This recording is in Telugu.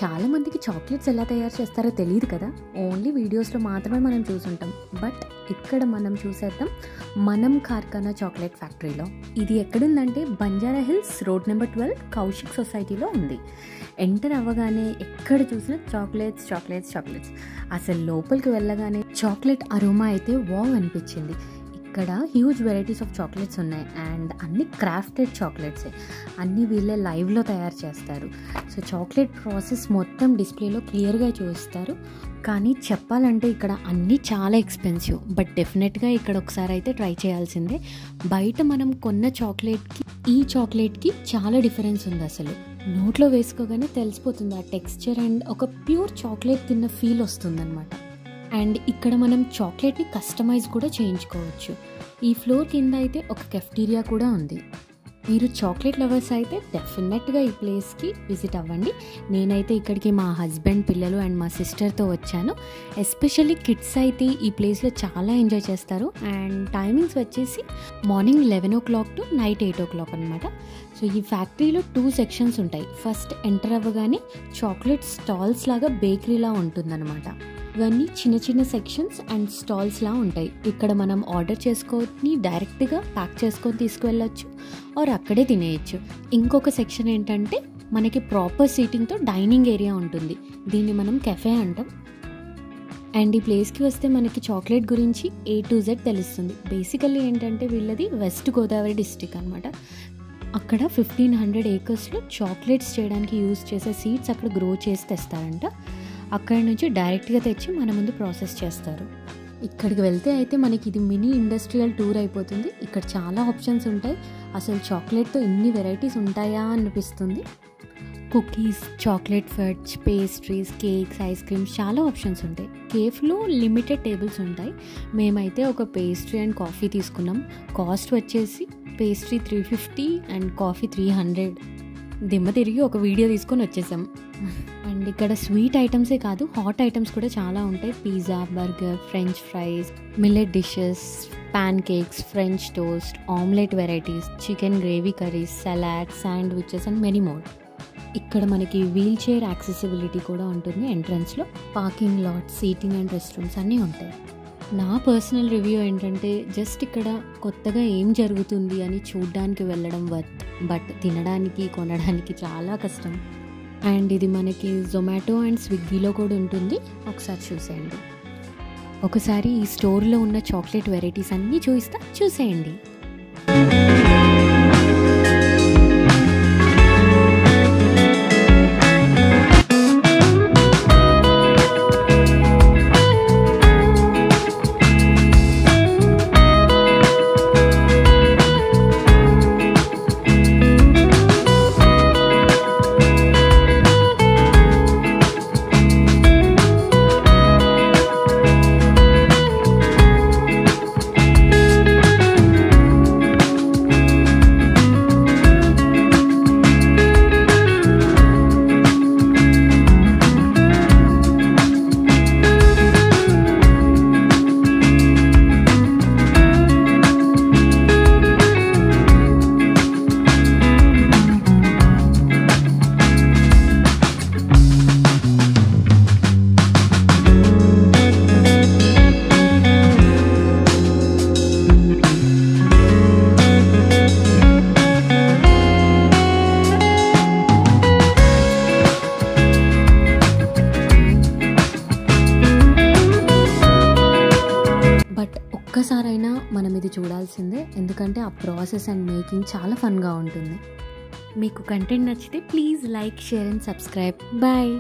చాలామందికి చాక్లెట్స్ ఎలా తయారు చేస్తారో తెలియదు కదా, ఓన్లీ వీడియోస్లో మాత్రమే మనం చూసుంటాం. బట్ ఇక్కడ మనం చూసేద్దాం మనం కార్ఖానా చాక్లెట్ ఫ్యాక్టరీలో. ఇది ఎక్కడుందంటే Banjara hills road number 12 Kaushik సొసైటీలో ఉంది. ఎంటర్ అవ్వగానే ఎక్కడ చూసినా చాక్లెట్స్ చాక్లెట్స్ చాక్లెట్స్. అసలు లోపలికి వెళ్ళగానే చాక్లెట్ అరోమా అయితే వావ్ అనిపించింది. ఇక్కడ హ్యూజ్ వెరైటీస్ ఆఫ్ చాక్లెట్స్ ఉన్నాయి అండ్ అన్ని క్రాఫ్టెడ్ చాక్లెట్సే, అన్నీ వీళ్ళే లైవ్లో తయారు చేస్తారు. సో చాక్లెట్ ప్రాసెస్ మొత్తం డిస్ప్లేలో క్లియర్గా చూస్తారు. కానీ చెప్పాలంటే ఇక్కడ అన్నీ చాలా ఎక్స్పెన్సివ్. బట్ డెఫినెట్గా ఇక్కడ ఒకసారి అయితే ట్రై చేయాల్సిందే. బయట మనం కొన్న చాక్లెట్కి ఈ చాక్లెట్కి చాలా డిఫరెన్స్ ఉంది. అసలు నోట్లో వేసుకోగానే తెలిసిపోతుంది ఆ టెక్స్చర్ అండ్ ఒక ప్యూర్ చాక్లెట్ తిన్న ఫీల్ వస్తుందన్నమాట. అండ్ ఇక్కడ మనం చాక్లెట్ని కస్టమైజ్ కూడా చేయించుకోవచ్చు. ఈ ఫ్లోర్ కింద అయితే ఒక కెఫ్టీరియా కూడా ఉంది. మీరు చాక్లెట్ లవర్స్ అయితే డెఫినెట్గా ఈ ప్లేస్కి విజిట్ అవ్వండి. నేనైతే ఇక్కడికి మా హస్బెండ్, పిల్లలు అండ్ మా సిస్టర్తో వచ్చాను. ఎస్పెషల్లీ కిడ్స్ అయితే ఈ ప్లేస్లో చాలా ఎంజాయ్ చేస్తారు. అండ్ టైమింగ్స్ వచ్చేసి morning 11 o'clock to night 8 o'clock అనమాట. సో ఈ ఫ్యాక్టరీలో 2 sections ఉంటాయి. ఫస్ట్ ఎంటర్ అవ్వగానే చాక్లెట్ స్టాల్స్ లాగా బేకరీలా ఉంటుందన్నమాట. ఇవన్నీ చిన్న చిన్న సెక్షన్స్ అండ్ స్టాల్స్లా ఉంటాయి. ఇక్కడ మనం ఆర్డర్ చేసుకొని డైరెక్ట్గా ప్యాక్ చేసుకొని తీసుకువెళ్ళొచ్చు ఆర్ అక్కడే తినేయచ్చు. ఇంకొక సెక్షన్ ఏంటంటే మనకి ప్రాపర్ సీటింగ్తో డైనింగ్ ఏరియా ఉంటుంది. దీన్ని మనం కెఫే అంటాం. అండ్ ఈ ప్లేస్కి వస్తే మనకి చాక్లెట్ గురించి A to Z తెలుస్తుంది. బేసికల్లీ ఏంటంటే వీళ్ళది వెస్ట్ గోదావరి డిస్ట్రిక్ట్ అనమాట. అక్కడ 1500 acresలో చాక్లెట్స్ చేయడానికి యూజ్ చేసే సీడ్స్ అక్కడ గ్రో చేసి తెస్తారంట. అక్కడి నుంచి డైరెక్ట్గా తెచ్చి మన ముందు ప్రాసెస్ చేస్తారు. ఇక్కడికి వెళ్తే అయితే మనకి ఇది మినీ ఇండస్ట్రియల్ టూర్ అయిపోతుంది. ఇక్కడ చాలా ఆప్షన్స్ ఉంటాయి. అసలు చాక్లెట్తో ఇన్ని వెరైటీస్ ఉంటాయా అనిపిస్తుంది. Cookies, chocolate fudge, pastries, cakes, ice creams చాలా ఆప్షన్స్ ఉంటాయి. కేఫ్లో లిమిటెడ్ టేబుల్స్ ఉంటాయి. మేమైతే ఒక పేస్ట్రీ అండ్ కాఫీ తీసుకున్నాం. కాస్ట్ వచ్చేసి పేస్ట్రీ 350 అండ్ కాఫీ 300. దిమ్మ తిరిగి ఒక వీడియో తీసుకొని వచ్చేసాం. అండ్ ఇక్కడ స్వీట్ ఐటమ్సే కాదు, హాట్ ఐటమ్స్ కూడా చాలా ఉంటాయి. Pizza, burger, French fries, millet dishes, pan cakes, French toast, omelette varieties, chicken gravy curries, salad, sandwiches and many more. ఇక్కడ మనకి వీల్ చైర్ యాక్సెసిబిలిటీ కూడా ఉంటుంది. ఎంట్రన్స్లో parking lot, seating and rest rooms అన్నీ ఉంటాయి. నా పర్సనల్ రివ్యూ ఏంటంటే జస్ట్ ఇక్కడ కొత్తగా ఏం జరుగుతుంది అని చూడ్డానికి వెళ్ళడం వర్త్. బట్ తినడానికి, కొనడానికి చాలా కష్టం. అండ్ ఇది మనకి జొమాటో అండ్ స్విగ్గీలో కూడా ఉంటుంది. ఒకసారి చూసేయండి. ఒకసారి ఈ స్టోర్లో ఉన్న చాక్లెట్ వెరైటీస్ అన్నీ చూసేయండి. ఒక్కసారైనా మనం ఇది చూడాల్సిందే, ఎందుకంటే ఆ ప్రాసెస్ అండ్ మేకింగ్ చాలా ఫన్గా ఉంటుంది. మీకు కంటెంట్ నచ్చితే please like, share and subscribe. Bye.